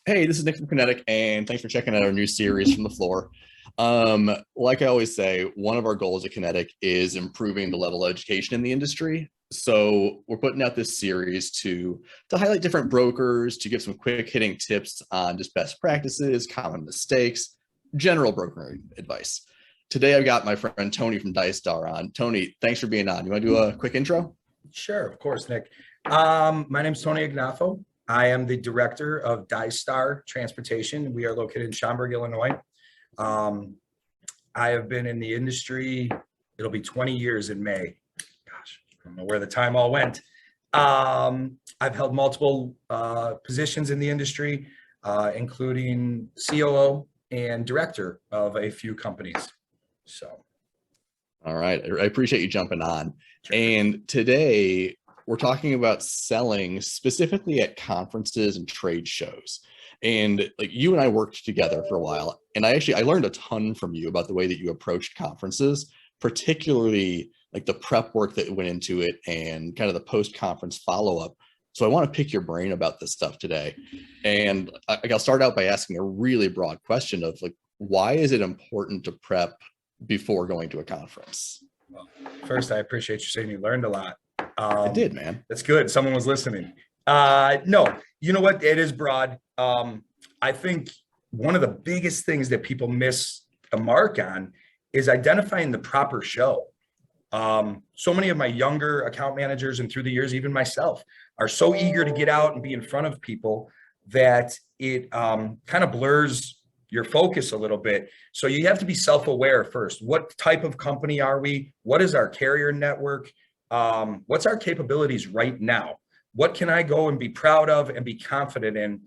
Hey, this is Nick from Kinetic, and thanks for checking out our new series from the floor. Like I always say, one of our goals at Kinetic is improving the level of education in the industry. So we're putting out this series to highlight different brokers, to give some quick hitting tips on just best practices, common mistakes, general brokering advice. Today I've got my friend Tony from DiceStar on. Tony, thanks for being on. You want to do a quick intro? Sure, of course, Nick. My name's Tony Ignoffo. I am the director of DiceStar Transportation. We are located in Schaumburg, Illinois. Um, I have been in the industry, it'll be 20 years in May. Gosh, I don't know where the time all went. I've held multiple positions in the industry, including COO and director of a few companies. So, All right. I appreciate you jumping on. sure. And today we're talking about selling specifically at conferences and trade shows. And like you and I worked together for a while, and I learned a ton from you about the way that you approached conferences, particularly like the prep work that went into it and kind of the post-conference follow-up. So I want to pick your brain about this stuff today. And I'll start out by asking a really broad question of like, why is it important to prep before going to a conference? Well, first, I appreciate you saying you learned a lot. I did, man. That's good. Someone was listening. No, you know what? It is broad. I think one of the biggest things that people miss the mark on is identifying the proper show. So many of my younger account managers and through the years, even myself, are so eager to get out and be in front of people that it kind of blurs your focus a little bit. So you have to be self-aware first. What type of company are we? What is our carrier network? What's our capabilities right now? What can I go and be proud of and be confident in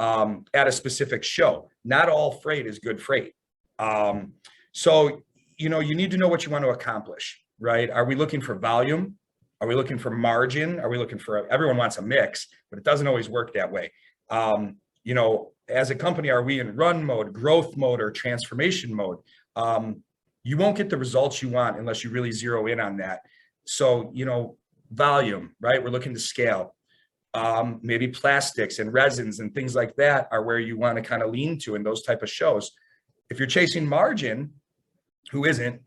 at a specific show? Not all freight is good freight. So, you know, you need to know what you want to accomplish, right? Are we looking for volume? Are we looking for margin? Are we looking for, everyone wants a mix, but it doesn't always work that way. You know, as a company, are we in run mode, growth mode, or transformation mode? You won't get the results you want unless you really zero in on that. So, you know, volume, right? We're looking to scale. Maybe plastics and resins and things like that are where you want to kind of lean to in those type of shows. If you're chasing margin, who isn't,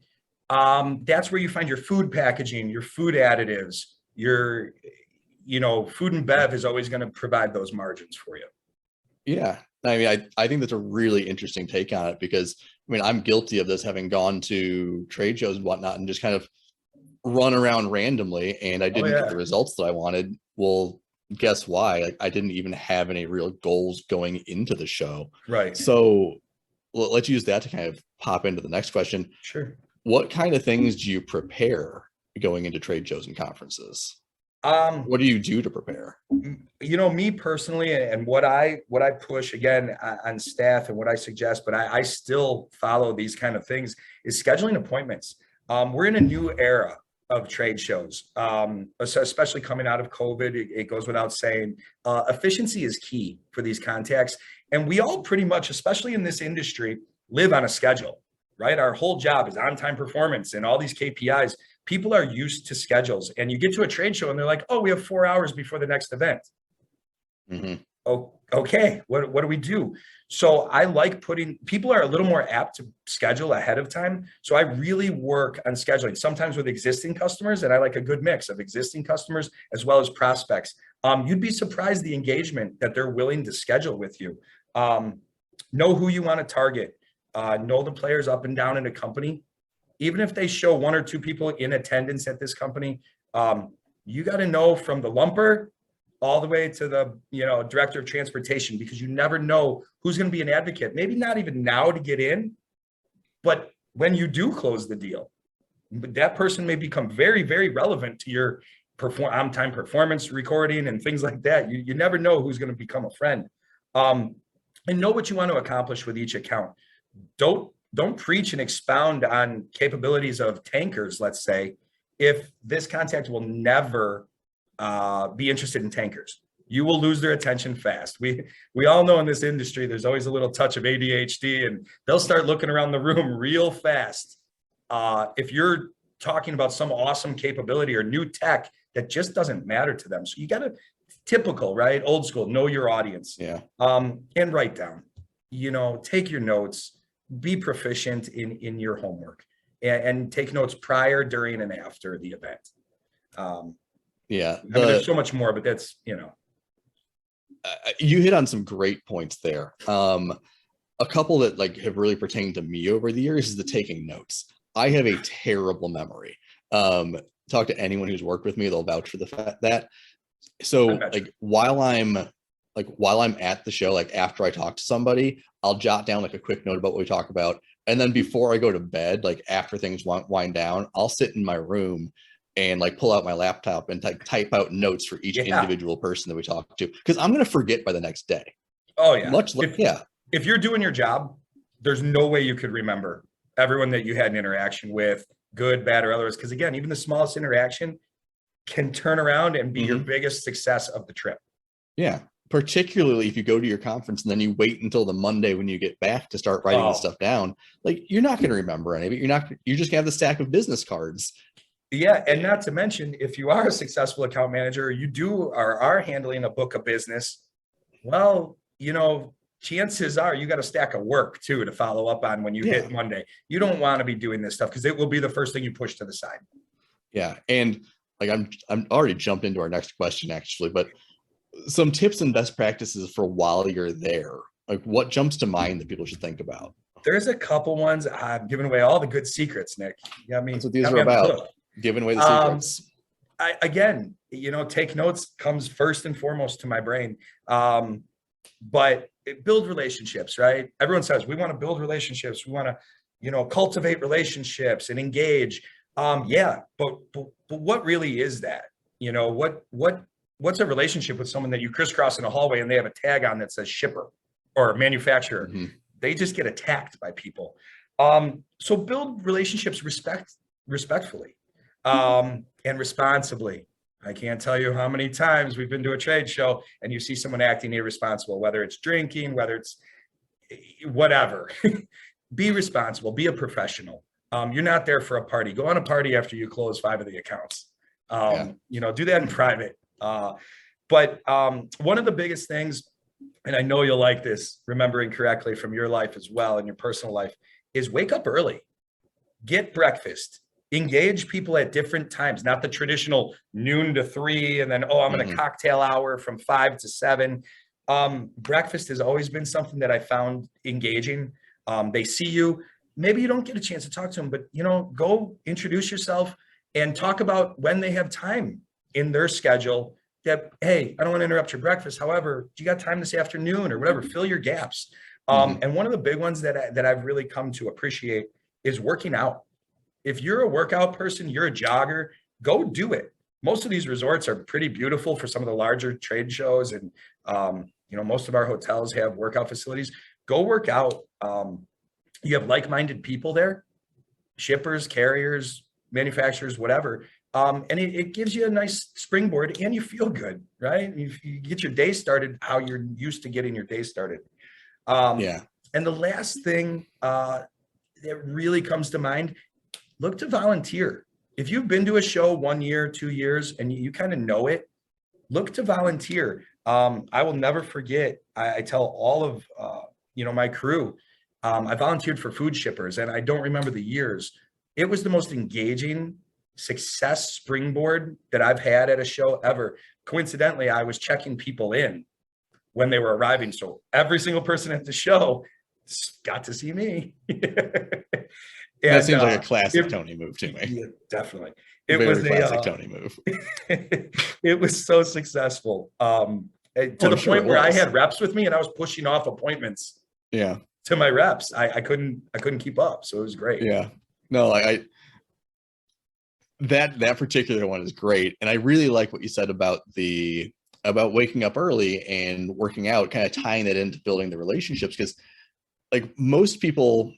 that's where you find your food packaging, your food additives, your, you know, food and bev is always going to provide those margins for you. Yeah. I mean, I think that's a really interesting take on it because I mean, I'm guilty of this, having gone to trade shows and whatnot and just kind of run around randomly, and I didn't get the results that I wanted. Well, guess why? Like, I didn't even have any real goals going into the show. Right. So let's use that to kind of pop into the next question. Sure. What kind of things do you prepare going into trade shows and conferences? What do you do to prepare? You know, me personally, and what I push again on staff and what I suggest, but I still follow these kind of things, is scheduling appointments. We're in a new era of trade shows, especially coming out of COVID. It goes without saying, efficiency is key for these contacts. And we all pretty much, especially in this industry, live on a schedule, right? Our whole job is on-time performance and all these KPIs. People are used to schedules, and you get to a trade show and they're like, oh, we have 4 hours before the next event. Mm-hmm. Oh, okay. What do we do? So I like people are a little more apt to schedule ahead of time. So I really work on scheduling, sometimes with existing customers, and I like a good mix of existing customers as well as prospects. You'd be surprised the engagement that they're willing to schedule with you. Know who you want to target, know the players up and down in a company. Even if they show 1 or 2 people in attendance at this company, you got to know from the lumper all the way to the, you know, director of transportation, because you never know who's going to be an advocate. Maybe not even now to get in, but when you do close the deal, that person may become very, very relevant to your on-time performance recording and things like that. You never know who's going to become a friend. And know what you want to accomplish with each account. Don't preach and expound on capabilities of tankers, let's say, if this contact will never be interested in tankers. You will lose their attention fast. We all know in this industry, there's always a little touch of ADHD, and they'll start looking around the room real fast. If you're talking about some awesome capability or new tech that just doesn't matter to them. So you got to typical, right? Old school, know your audience. Yeah. And write down, take your notes, be proficient in your homework, and take notes prior, during, and after the event. Yeah. I mean, there's so much more, but that's, you hit on some great points there. A couple that like have really pertained to me over the years is the taking notes. I have a terrible memory. Talk to anyone who's worked with me, they'll vouch for the fact that. So like while I'm at the show, like after I talk to somebody, I'll jot down like a quick note about what we talk about. And then before I go to bed, like after things wind down, I'll sit in my room and like pull out my laptop and type out notes for each individual person that we talk to. Cause I'm going to forget by the next day. Oh yeah. Much like, If you're doing your job, there's no way you could remember everyone that you had an interaction with, good, bad, or otherwise. Cause again, even the smallest interaction can turn around and be your biggest success of the trip. Yeah. Particularly if you go to your conference and then you wait until the Monday when you get back to start writing this stuff down, like you're not going to remember any of it. You're just gonna have the stack of business cards. Yeah. And not to mention, if you are a successful account manager, you are handling a book of business. Well, chances are you got a stack of work too to follow up on when you hit Monday. You don't want to be doing this stuff because it will be the first thing you push to the side. Yeah. And like I'm already jumped into our next question actually, but some tips and best practices for while you're there. Like what jumps to mind that people should think about? There's a couple ones. I'm giving away all the good secrets, Nick. Yeah, I mean, that's what these are about. Giving away the secrets. Again, take notes comes first and foremost to my brain. But build relationships, right? Everyone says we want to build relationships. We want to, cultivate relationships and engage. But what really is that? What's a relationship with someone that you crisscross in a hallway and they have a tag on that says shipper or manufacturer? They just get attacked by people. So build relationships respectfully and responsibly. I can't tell you how many times we've been to a trade show and you see someone acting irresponsible, whether it's drinking, whether it's whatever. Be responsible, be a professional. You're not there for a party. Go on a party after you close 5 of the accounts. Do that in private. But one of the biggest things, and I know you'll like this, remembering correctly from your life as well and your personal life, is wake up early, get breakfast, engage people at different times, not the traditional noon to 3, and then, I'm in a cocktail hour from 5 to 7. Breakfast has always been something that I found engaging. They see you. Maybe you don't get a chance to talk to them, but, go introduce yourself and talk about when they have time in their schedule that, hey, I don't want to interrupt your breakfast. However, do you got time this afternoon or whatever? Fill your gaps. And one of the big ones that I've really come to appreciate is working out. If you're a workout person, you're a jogger, go do it. Most of these resorts are pretty beautiful for some of the larger trade shows. And, most of our hotels have workout facilities. Go work out. You have like-minded people there, shippers, carriers, manufacturers, whatever. And it gives you a nice springboard and you feel good, right? You get your day started how you're used to getting your day started. And the last thing that really comes to mind, look to volunteer. If you've been to a show 1 year, 2 years, and you kind of know it, look to volunteer. I will never forget. I tell all of, my crew, I volunteered for food shippers and I don't remember the years. It was the most engaging success springboard that I've had at a show ever. Coincidentally, I was checking people in when they were arriving. So every single person at the show got to see me. That seems like a classic Tony move to me. Yeah, definitely. It was a classic Tony move. It was so successful. To the point where I had reps with me and I was pushing off appointments. Yeah. To my reps. I couldn't keep up. So it was great. Yeah. No, that particular one is great. And I really like what you said about waking up early and working out, kind of tying that into building the relationships. Because like most people,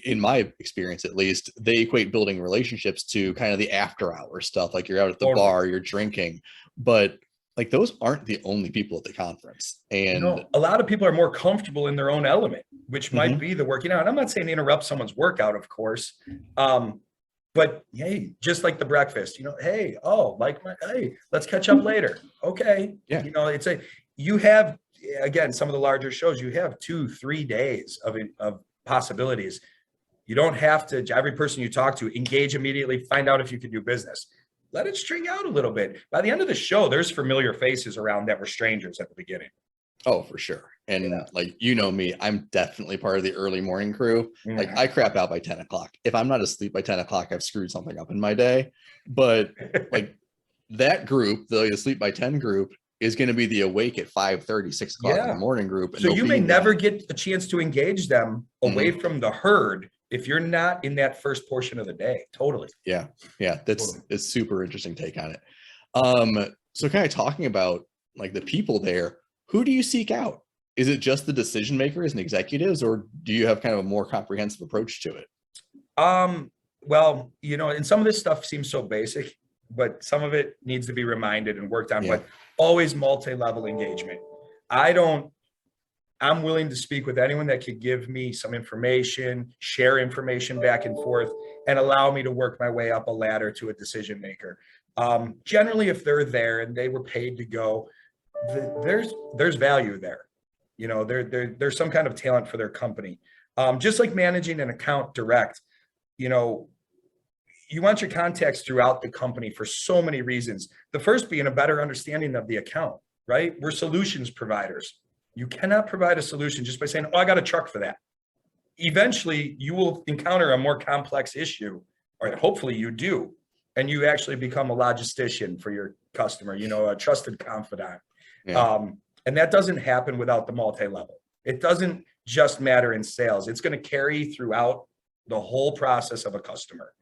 in my experience at least, they equate building relationships to kind of the after hour stuff. Like you're out at the bar, you're drinking, but like those aren't the only people at the conference. And a lot of people are more comfortable in their own element, which might be the working out. And I'm not saying interrupt someone's workout, of course. But hey, just like the breakfast, hey, oh, hey, let's catch up later. Okay. Yeah. You have, again, some of the larger shows, you have 2-3 days of possibilities. You don't have to, every person you talk to, engage immediately, find out if you can do business. Let it string out a little bit. By the end of the show, there's familiar faces around that were strangers at the beginning. Oh, for sure. And like, me, I'm definitely part of the early morning crew. Like Mhm. I crap out by 10 o'clock. If I'm not asleep by 10 o'clock, I've screwed something up in my day. But like that group, the sleep by 10 group, is going to be the awake at 5:30, 6 o'clock in the morning group. And so you may never get a chance to engage them away from the herd if you're not in that first portion of the day. Totally. Yeah. It's super interesting take on it. So kind of talking about like the people there, who do you seek out? Is it just the decision makers and executives, or do you have kind of a more comprehensive approach to it? Well, and some of this stuff seems so basic, but some of it needs to be reminded and worked on, but always multi-level engagement. I'm willing to speak with anyone that could give me some information, share information back and forth, and allow me to work my way up a ladder to a decision maker. Generally, if they're there and they were paid to go, there's value there. There's some kind of talent for their company. Just like managing an account direct, you want your contacts throughout the company for so many reasons. The first being a better understanding of the account, right? We're solutions providers. You cannot provide a solution just by saying, oh, I got a truck for that. Eventually, you will encounter a more complex issue, or hopefully you do, and you actually become a logistician for your customer, a trusted confidant. And that doesn't happen without the multi-level. It doesn't just matter in sales. It's going to carry throughout the whole process of a customer.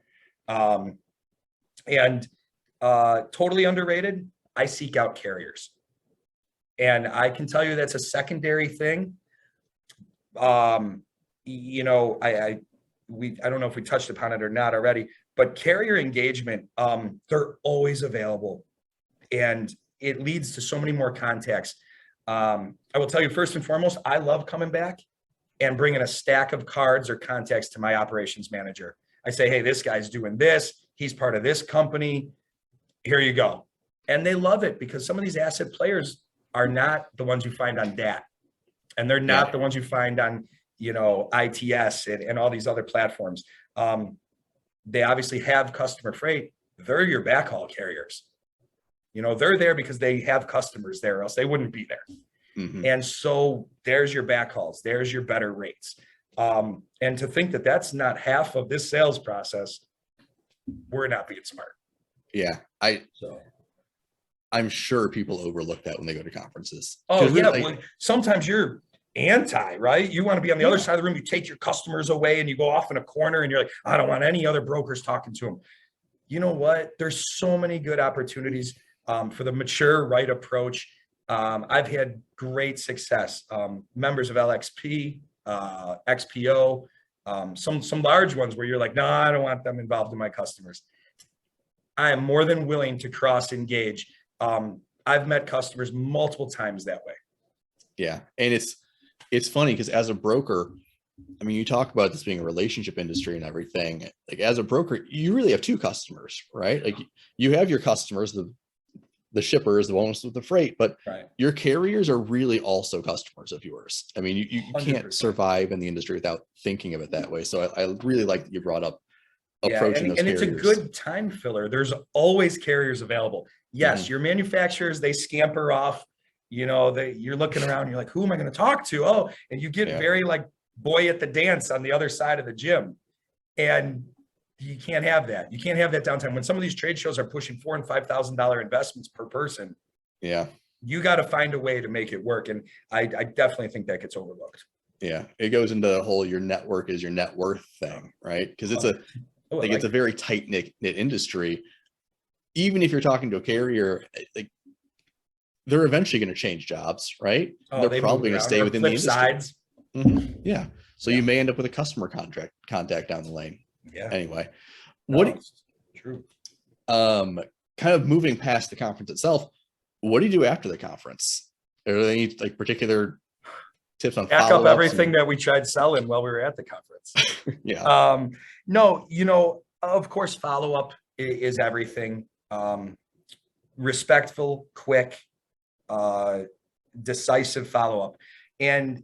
Totally underrated, I seek out carriers. And I can tell you that's a secondary thing. I don't know if we touched upon it or not already, but carrier engagement, they're always available. And it leads to so many more contacts. I will tell you, first and foremost, I love coming back and bringing a stack of cards or contacts to my operations manager. I say, hey, this guy's doing this. He's part of this company. Here you go. And they love it because some of these asset players are not the ones you find on DAT. And they're not the ones you find on, ITS and all these other platforms. They obviously have customer freight. They're your backhaul carriers. They're there because they have customers there, or else they wouldn't be there. And so there's your backhauls, there's your better rates. And to think that that's not half of this sales process, we're not being smart. Yeah. I'm sure people overlook that when they go to conferences. Oh yeah. Sometimes you're anti, right? You want to be on the other side of the room. You take your customers away and you go off in a corner and you're like, I don't want any other brokers talking to them. You know what? There's so many good opportunities for the mature, right approach. I've had great success. Members of LXP, XPO, some large ones where you're like, no, I don't want them involved in my customers. I am more than willing to cross engage. I've met customers multiple times that way. Yeah. And it's funny because as a broker, I mean, you talk about this being a relationship industry and everything. Like as a broker, you really have two customers, right? Like you have your customers, the shippers, the ones with the freight, but your carriers are really also customers of yours. I mean, you can't survive in the industry without thinking of it that way. So I really like that you brought up approaching those carriers. And it's a good time filler. There's always carriers available. Yes, your manufacturers, they scamper off. You're looking around, you're like, who am I going to talk to? Oh, and you get very like boy at the dance on the other side of the gym. And you can't have that. You can't have that downtime. When some of these trade shows are pushing $4,000 and $5,000 investments per person, you got to find a way to make it work. And I definitely think that gets overlooked. Yeah, it goes into the whole your network is your net worth thing, right? Because it's it's a very tight knit industry. Even if you're talking to a carrier, like they're eventually going to change jobs, right? They're probably going to stay within the industry. Sides. Yeah. So you may end up with a customer contact down the lane. Yeah. Anyway, true. Kind of moving past the conference itself, what do you do after the conference? Are there any like particular tips on back up everything that we tried selling while we were at the conference? Yeah. No, Of course, follow-up is everything. Respectful, quick, decisive follow-up. And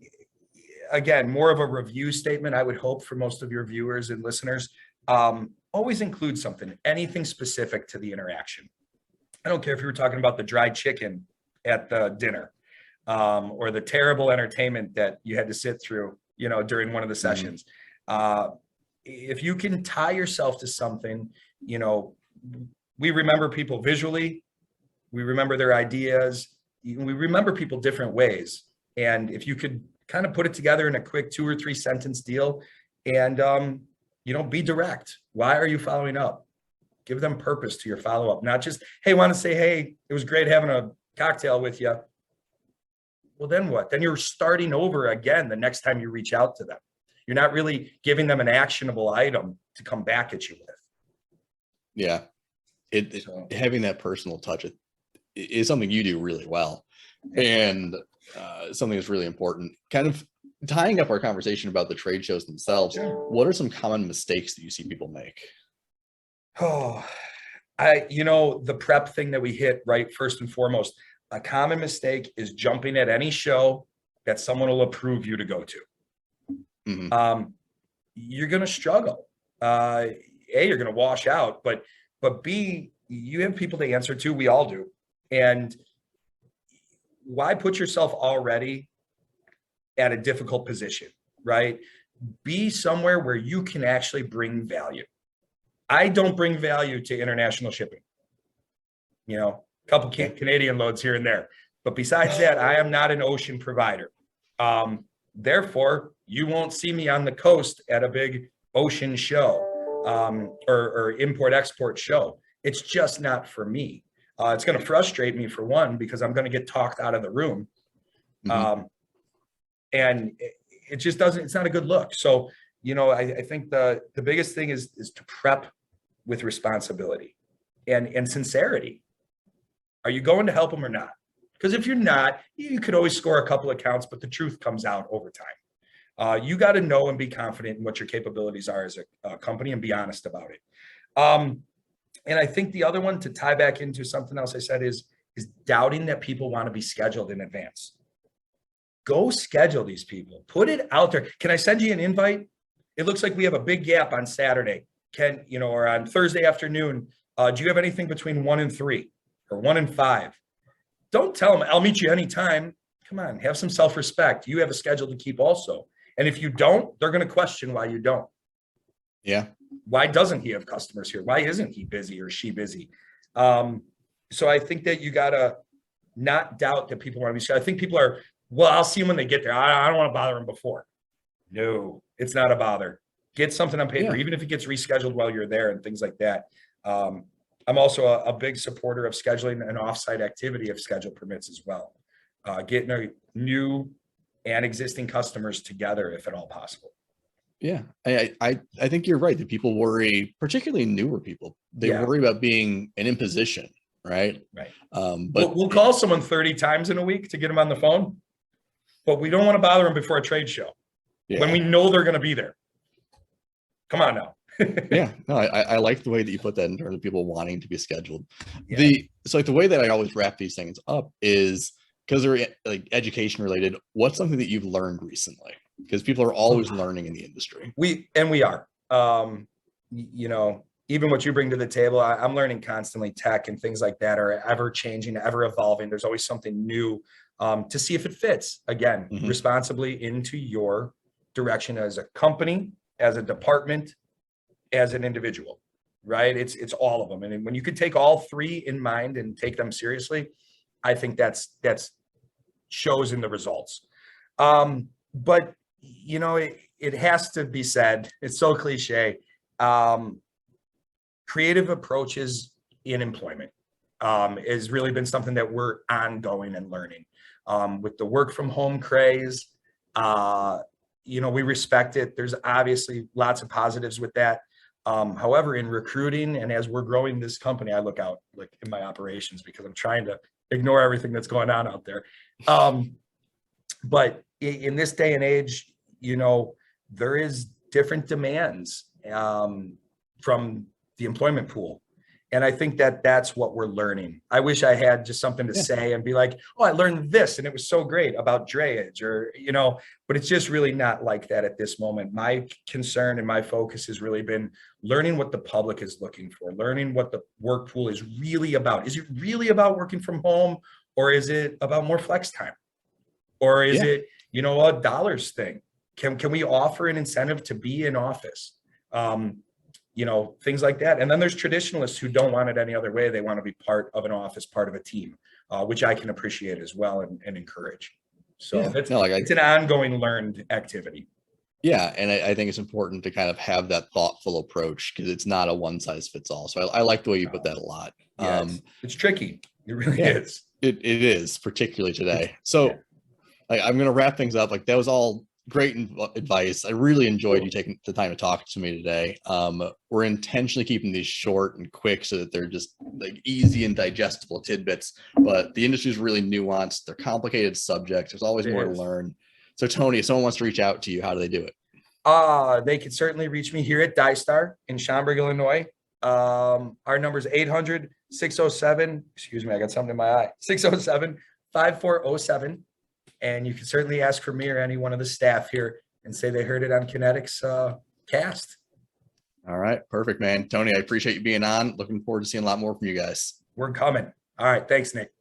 again, more of a review statement, I would hope, for most of your viewers and listeners. Always include something, anything specific to the interaction. I don't care if you were talking about the dried chicken at the dinner, or the terrible entertainment that you had to sit through, during one of the sessions. If you can tie yourself to something, we remember people visually, we remember their ideas, we remember people different ways. And if you could kind of put it together in a quick 2 or 3 sentence deal, and be direct. Why are you following up? Give them purpose to your follow-up, not just, hey, want to say, hey, it was great having a cocktail with you. Well, then what? Then you're starting over again the next time you reach out to them. You're not really giving them an actionable item to come back at you with. Yeah. Having that personal touch is something you do really well. And something that's really important. Kind of tying up our conversation about the trade shows themselves, what are some common mistakes that you see people make? Oh, the prep thing that we hit right first and foremost. A common mistake is jumping at any show that someone will approve you to go to. You're going to struggle. A, you're going to wash out, but B, you have people to answer to. We all do. And why put yourself already at a difficult position, right? Be somewhere where you can actually bring value. I don't bring value to international shipping. A couple Canadian loads here and there. But besides that, I am not an ocean provider. Therefore, you won't see me on the coast at a big ocean show, or import-export show. It's just not for me. It's going to frustrate me, for one, because I'm going to get talked out of the room. And it just doesn't, it's not a good look. So, I think the biggest thing is to prep with responsibility and sincerity. Are you going to help them or not? Because if you're not, you could always score a couple accounts, but the truth comes out over time. You got to know and be confident in what your capabilities are as a company, and be honest about it. And I think the other one, to tie back into something else I said, is doubting that people want to be scheduled in advance. Go schedule these people. Put it out there. Can I send you an invite? It looks like we have a big gap on Saturday. Or on Thursday afternoon. Do you have anything between 1 and 3 or 1 and 5? Don't tell them, I'll meet you anytime. Come on, have some self-respect. You have a schedule to keep also. And if you don't, they're going to question why you don't. Yeah. Why doesn't he have customers here? Why isn't he busy or she busy? So I think that you got to not doubt that people want to be scheduled. I think people are, well, I'll see them when they get there. I don't want to bother them before. No, it's not a bother. Get something on paper, even if it gets rescheduled while you're there and things like that. I'm also a big supporter of scheduling an offsite activity if schedule permits as well. Getting new and existing customers together, if at all possible. Yeah, I think you're right that people worry, particularly newer people. They worry about being an imposition, right? Right. But we'll call someone 30 times in a week to get them on the phone, but we don't want to bother them before a trade show when we know they're going to be there. Come on now. Yeah, no, I like the way that you put that in terms of people wanting to be scheduled. So the way that I always wrap these things up is, because they're like education related, what's something that you've learned recently? Because people are always learning in the industry. We are. Even what you bring to the table, I'm learning constantly. Tech and things like that are ever changing, ever evolving. There's always something new to see if it fits, again, responsibly into your direction as a company, as a department, as an individual, right? It's all of them. And when you could take all three in mind and take them seriously, I think that's shows in the results. But it has to be said, it's so cliche. Creative approaches in employment has really been something that we're ongoing and learning. With the work from home craze, we respect it. There's obviously lots of positives with that. However, in recruiting and as we're growing this company, I look out like in my operations because I'm trying to ignore everything that's going on out there. But in this day and age, there is different demands from the employment pool. And I think that that's what we're learning. I wish I had just something to say and be like, oh, I learned this and it was so great about drayage, or, you know, but it's just really not like that at this moment. My concern and my focus has really been learning what the public is looking for, learning what the work pool is really about. Is it really about working from home, or is it about more flex time? Or is it, you know, a dollars thing? Can we offer an incentive to be in office? You know, things like that. And then there's traditionalists who don't want it any other way. They want to be part of an office, part of a team, which I can appreciate as well and encourage. So it's an ongoing learned activity. Yeah. And I think it's important to kind of have that thoughtful approach, because it's not a one size fits all. So I like the way you put that a lot. Yeah, it's tricky. It really is. It is, particularly today. So I'm going to wrap things up. Like, that was all great advice. I really enjoyed you taking the time to talk to me today. We're intentionally keeping these short and quick so that they're just like easy and digestible tidbits, but the industry is really nuanced. They're complicated subjects. There's always more to learn. So Tony, if someone wants to reach out to you, how do they do it? They can certainly reach me here at DieStar in Schaumburg, Illinois. Our number is 800-607, excuse me, I got something in my eye, 607-5407. And you can certainly ask for me or any one of the staff here and say they heard it on Kinetics Cast. All right. Perfect, man. Tony, I appreciate you being on. Looking forward to seeing a lot more from you guys. We're coming. All right. Thanks, Nick.